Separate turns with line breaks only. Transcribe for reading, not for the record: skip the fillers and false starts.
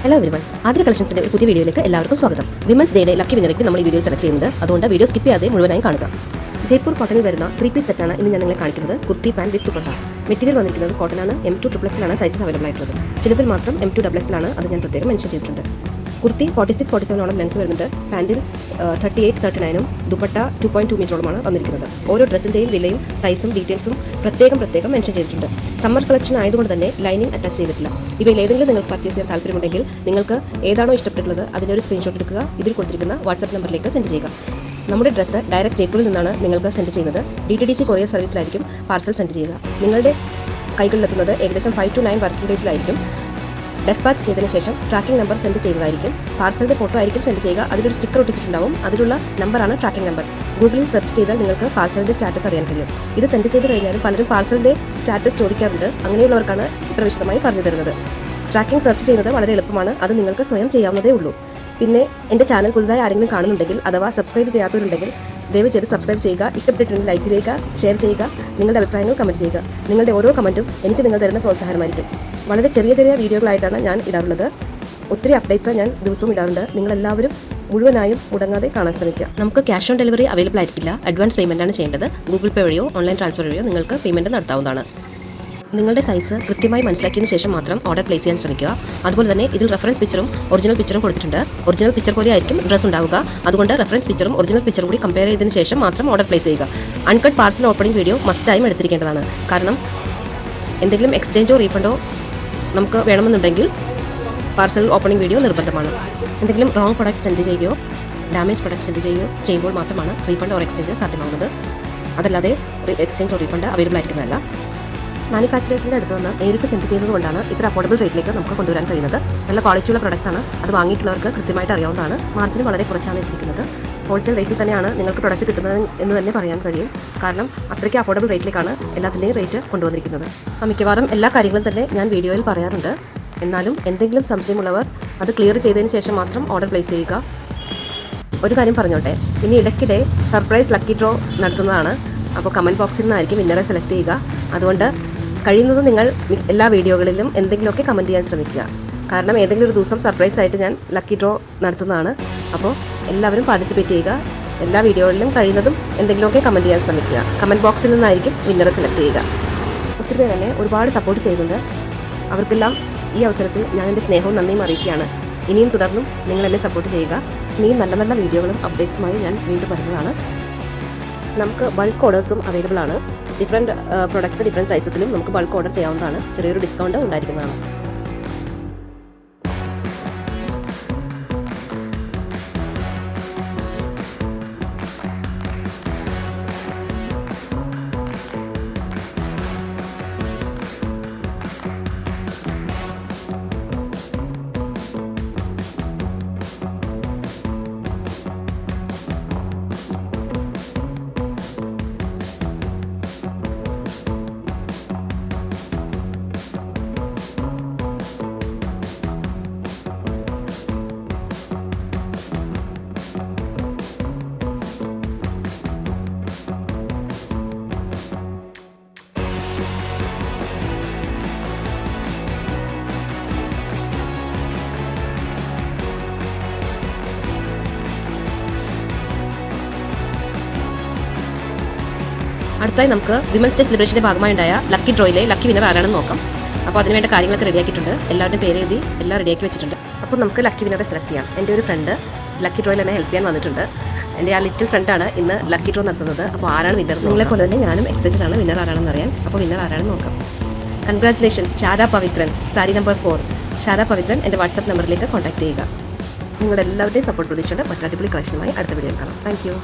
Hello everyone, ആദ്യ കളക്ഷൻസിന്റെ ഒരു പുതിയ വീഡിയോയിലേക്ക് എല്ലാവർക്കും സ്വാഗതം. വിമൻസ് ഡേയുടെ ലക്കി വിന്നറിക്ക് നമ്മൾ ഈ വീഡിയോ സെലക്ട് ചെയ്യുന്നത്, അതുകൊണ്ട് വീഡിയോ സ്കിപ്പ് ചെയ്യാതെ മുഴുവനായി കാണുക. ജയ്പൂർ കോട്ടണിൽ വരുന്ന 3-piece സെറ്റാണ് ഇന്ന് ഞാൻ നിങ്ങളെ കാണിക്കുന്നത്. കുർത്തി പാൻറ് വിത്ത് ദുപ്പട്ട. മെറ്റീരിയൽ വന്നിരിക്കുന്നത് കോട്ടനാണ്. M2 XXL സൈസസ് അവൈലബിൾ ആയിട്ടുള്ളത്. ചിലതിൽ മാത്രം M2 XXL അത് ഞാൻ പ്രത്യേകം മെൻഷൻ ചെയ്തിട്ടുണ്ട്. കുർത്തി 46-47 ലെങ്ത് വരുന്നുണ്ട്. പാൻറ്റിൽ 38-39 ദുപ്പട്ട 2.2 മീറ്ററോളമാണ് വന്നിരിക്കുന്നത്. ഓരോ ഡ്രസ്സിൻ്റെയും വിലയും സൈസും ഡീറ്റെയിൽസും പ്രത്യേകം മെൻഷൻ ചെയ്തിട്ടുണ്ട്. സമ്മർ കളക്ഷൻ ആയതുകൊണ്ട് തന്നെ ലൈനിങ് അറ്റാച്ച് ചെയ്തിട്ടില്ല. ഇവയിൽ ഏതെങ്കിലും നിങ്ങൾക്ക് പർച്ചേസ് ചെയ്യാൻ താല്പര്യമുണ്ടെങ്കിൽ നിങ്ങൾക്ക് ഏതാണോ ഇഷ്ടപ്പെട്ടുള്ളത് അതിൻ്റെ ഒരു സ്ക്രീൻഷോട്ട് എടുക്കുക. ഇതിൽ കൊടുത്തിരിക്കുന്ന വാട്സ്ആപ്പ് നമ്പറിലേക്ക് സെൻഡ് ചെയ്യുക. നമ്മുടെ ഡ്രസ്സ് ഡയറക്റ്റ് ജയ്പൂരിൽ നിന്നാണ് നിങ്ങൾക്ക് സെൻഡ് ചെയ്യുന്നത്. DTDC കൊറിയർ സർവീസിലായിരിക്കും പാർസൽ സെൻഡ് ചെയ്യുക. നിങ്ങളുടെ കൈകളിലെത്തുന്നത് ഏകദേശം 5 to 9 വർക്കിംഗ് ഡേയ്സിലായിരിക്കും. ഡെസ്പാച്ച് ചെയ്തതിന് ശേഷം ട്രാക്കിംഗ് നമ്പർ സെൻഡ് ചെയ്യുന്നതായിരിക്കും. പാർസലിൻ്റെ ഫോട്ടോ ആയിരിക്കും സെൻഡ് ചെയ്യുക. അതിലൊരു സ്റ്റിക്കർ ഒട്ടിച്ചിട്ടുണ്ടാവും. അതിലുള്ള നമ്പറാണ് ട്രാക്കിംഗ് നമ്പർ. ഗൂഗിളിൽ സെർച്ച് ചെയ്താൽ നിങ്ങൾക്ക് പാർസലിൻ്റെ സ്റ്റാറ്റസ് അറിയാൻ കഴിയും. ഇത് സെൻഡ് ചെയ്ത് കഴിഞ്ഞാലും പലരും പാർസലിൻ്റെ സ്റ്റാറ്റസ് ചോദിക്കാറുണ്ട്. അങ്ങനെയുള്ളവർക്കാണ് ഇത്ര വിശദമായി പറഞ്ഞു തരുന്നത്. ട്രാക്കിംഗ് സെർച്ച് ചെയ്യുന്നത് വളരെ എളുപ്പമാണ്. അത് നിങ്ങൾക്ക് സ്വയം ചെയ്യാവുന്നതേ ഉള്ളൂ. പിന്നെ എൻ്റെ ചാനൽ പുതുതായി ആരെങ്കിലും കാണുന്നുണ്ടെങ്കിൽ അഥവാ സബ്സ്ക്രൈബ് ചെയ്യാത്തവരുണ്ടെങ്കിൽ ദയവ് ചെയ്ത് സബ്സ്ക്രൈബ് ചെയ്യുക. ഇഷ്ടപ്പെട്ടിട്ടുണ്ടെങ്കിൽ ലൈക്ക് ചെയ്യുക, ഷെയർ ചെയ്യുക, നിങ്ങളുടെ അഭിപ്രായങ്ങൾ കമൻറ്റ് ചെയ്യുക. നിങ്ങളുടെ ഓരോ കമൻറ്റും എനിക്ക് നിങ്ങൾ തരുന്ന പ്രോത്സാഹനമായിരിക്കും. വളരെ ചെറിയ വീഡിയോകളായിട്ടാണ് ഞാൻ ഇടാറുള്ളത്. ഒത്തിരി അപ്ഡേറ്റ്സ് ഞാൻ ദിവസവും ഇടാറുണ്ട്. നിങ്ങളെല്ലാവരും മുഴുവനായും മുടങ്ങാതെ കാണാൻ ശ്രമിക്കുക. നമുക്ക് ക്യാഷ് ഓൺ ഡെലിവറി അവൈലബിൾ ആയിരിക്കില്ല. അഡ്വാൻസ് പേയ്മെൻറ്റാണ് ചെയ്യേണ്ടത്. ഗൂഗിൾ പേ വഴിയോ ഓൺലൈൻ ട്രാൻസ്ഫർ വഴിയോ നിങ്ങൾക്ക് പേയ്മെൻറ്റ് നടത്താവുന്നതാണ്. നിങ്ങളുടെ സൈസ് കൃത്യമായി മനസ്സിലാക്കിയതിന് ശേഷം മാത്രം ഓർഡർ പ്ലേസ് ചെയ്യാൻ ശ്രമിക്കുക. അതുപോലെ തന്നെ ഇതിൽ റെഫറൻസ് പിക്ചറും ഒറിജിനൽ പിക്ചറും കൊടുത്തിട്ടുണ്ട്. ഒറിജിനൽ പിക്ചർ പോലെ ആയിരിക്കും ഡ്രസ്സ് ഉണ്ടാവുക. അതുകൊണ്ട് റെഫറൻസ് പിക്ചറും ഒറിജിനൽ പിക്ചറും കൂടി കമ്പയർ ചെയ്തതിന് ശേഷം മാത്രം ഓർഡർ പ്ലേസ് ചെയ്യുക. അൺകട്ട് പാർസൽ ഓപ്പണിംഗ് വീഡിയോ മസ്റ്റായും എടുത്തിരിക്കേണ്ടതാണ്. കാരണം എന്തെങ്കിലും എക്സ്ചേഞ്ചോ റീഫണ്ടോ നമുക്ക് വേണമെന്നുണ്ടെങ്കിൽ പാർസൽ ഓപ്പണിംഗ് വീഡിയോ നിർബന്ധമാണ്. എന്തെങ്കിലും റോങ് പ്രൊഡക്റ്റ് സെൻഡ് ചെയ്യുകയോ ഡാമേജ് പ്രൊഡക്റ്റ് സെൻഡ് ചെയ്യുമ്പോൾ മാത്രമാണ് റീഫണ്ട് ഓർ എക്സ്ചേഞ്ച് സാധ്യമാകുന്നത്. അതല്ലാതെ എക്സ്ചേഞ്ച് ഓർ റീഫണ്ട് അവൈലബിൾ ആയിരിക്കുന്നതല്ല. മാനുഫാക്ചറേഴ്സിൻ്റെ അടുത്ത് നിന്ന് നേരിട്ട് സെൻഡ് ചെയ്യുന്നത് കൊണ്ടാണ് ഇത്ര അഫോർഡബിൾ റേറ്റിലേക്ക് നമുക്ക് കൊണ്ടുവരാൻ കഴിയുന്നത്. നല്ല ക്വാളിറ്റിയുള്ള പ്രൊഡക്ട്സ് ആണ്. അത് വാങ്ങിയിട്ടുള്ളവർക്ക് കൃത്യമായിട്ട് അറിയാവുന്നതാണ്. മാർജിന് വളരെ കുറച്ചാണ് ഇരിക്കുന്നത്. ഹോൾസെയിൽ റേറ്റിൽ തന്നെയാണ് നിങ്ങൾക്ക് പ്രൊഡക്റ്റ് കിട്ടുന്നത് എന്ന് തന്നെ പറയാൻ കഴിയും. കാരണം അത്രയ്ക്ക് അഫോർഡബിൾ റേറ്റിലേക്കാണ് എല്ലാത്തിൻ്റെയും റേറ്റ് കൊണ്ടുവന്നിരിക്കുന്നത്. മിക്കവാറും എല്ലാ കാര്യങ്ങളും തന്നെ ഞാൻ വീഡിയോയിൽ പറയാറുണ്ട്. എന്നാലും എന്തെങ്കിലും സംശയമുള്ളവർ അത് ക്ലിയർ ചെയ്തതിന് ശേഷം മാത്രം ഓർഡർ പ്ലേസ് ചെയ്യുക. ഒരു കാര്യം പറഞ്ഞോട്ടെ, ഇനി ഇടയ്ക്കിടെ സർപ്രൈസ് ലക്കി ഡ്രോ നടത്തുന്നതാണ്. അപ്പോൾ കമൻറ്റ് ബോക്സിൽ നിന്നായിരിക്കും വിന്നറെ സെലക്ട് ചെയ്യുക. അതുകൊണ്ട് കഴിയുന്നത് നിങ്ങൾ എല്ലാ വീഡിയോകളിലും എന്തെങ്കിലുമൊക്കെ കമൻറ്റ് ചെയ്യാൻ ശ്രമിക്കുക. കാരണം ഏതെങ്കിലും ഒരു ദിവസം സർപ്രൈസ് ആയിട്ട് ഞാൻ ലക്കി ഡ്രോ നടത്തുന്നതാണ്. അപ്പോൾ എല്ലാവരും പാർട്ടിസിപ്പേറ്റ് ചെയ്യുക. എല്ലാ വീഡിയോകളിലും കഴിയുന്നതും എന്തെങ്കിലുമൊക്കെ കമൻറ്റ് ചെയ്യാൻ ശ്രമിക്കുക. കമൻറ്റ് ബോക്സിൽ നിന്നായിരിക്കും വിന്നറെ സെലക്ട് ചെയ്യുക. ഒത്തിരി പേര് തന്നെ ഒരുപാട് സപ്പോർട്ട് ചെയ്യുന്നുണ്ട്. അവർക്കെല്ലാം ഈ അവസരത്തിൽ ഞാൻ എൻ്റെ സ്നേഹവും നന്ദിയും അറിയിക്കുകയാണ്. ഇനിയും തുടർന്നും നിങ്ങൾ എന്നെ സപ്പോർട്ട് ചെയ്യുക. ഇനിയും നല്ല നല്ല വീഡിയോകളും അപ്ഡേറ്റ്സുമായി ഞാൻ വീണ്ടും വരുന്നതാണ്. നമുക്ക് ബൾക്ക് ഓർഡേഴ്സും അവൈലബിൾ ആണ്. ഡിഫറെൻറ്റ് പ്രൊഡക്ട്സ് ഡിഫറെൻറ്റ് സൈസസിലും നമുക്ക് ബൾക്ക് ഓർഡർ ചെയ്യാവുന്നതാണ്. ചെറിയൊരു ഡിസ്കൗണ്ട് ഉണ്ടായിരിക്കുന്നതാണ്. അടുത്തായി നമുക്ക് വിമൻസ് ഡേ സെലിബ്രേഷൻ്റെ ഭാഗമായി ഉണ്ടായ ലക്കി ഡ്രോയിലെ ലക്കി വിന്നർ ആരാണെന്ന് നോക്കാം. അപ്പോൾ അതിനുവേണ്ട കാര്യങ്ങളൊക്കെ റെഡിയാക്കിയിട്ടുണ്ട്. എല്ലാവരുടെയും പേര് എഴുതി എല്ലാം റെഡിയാക്കി വെച്ചിട്ടുണ്ട്. അപ്പോൾ നമുക്ക് ലക്കി വിന്നറെ സെലക്ട് ചെയ്യാം. എൻ്റെ ഒരു ഫ്രണ്ട് ലക്കി ഡ്രോയിൽ എന്നെ ഹെൽപ്പ് ചെയ്യാൻ വന്നിട്ടുണ്ട്. എൻ്റെ ആ ലിറ്റിൽ ഫ്രണ്ടാണ് ഇന്ന് ലക്കി ഡ്രോ നടത്തുന്നത്. അപ്പോൾ ആരാണ് വിന്നർ? നിങ്ങളെപ്പോലെ തന്നെ ഞാനും എക്സൈറ്റഡ് ആണ് വിന്നർ ആരാണെന്ന് അറിയാൻ. അപ്പോൾ വിന്നർ ആരാണെന്ന് നോക്കാം. Congratulations ഷാര Pavithran, sari number 4. ഷാര പവിത്രൻ എൻ്റെ വാട്സാപ്പ് നമ്പറിലേക്ക് കോൺടാക്ട് ചെയ്യുക. നിങ്ങളുടെ എല്ലാവരുടെയും സപ്പോർട്ട് പ്രതീക്ഷിച്ചുകൊണ്ട് മറ്റൊരു അടിപൊളി കളക്ഷനുമായി അടുത്ത വീഡിയോയിൽ കാണാം. Thank you.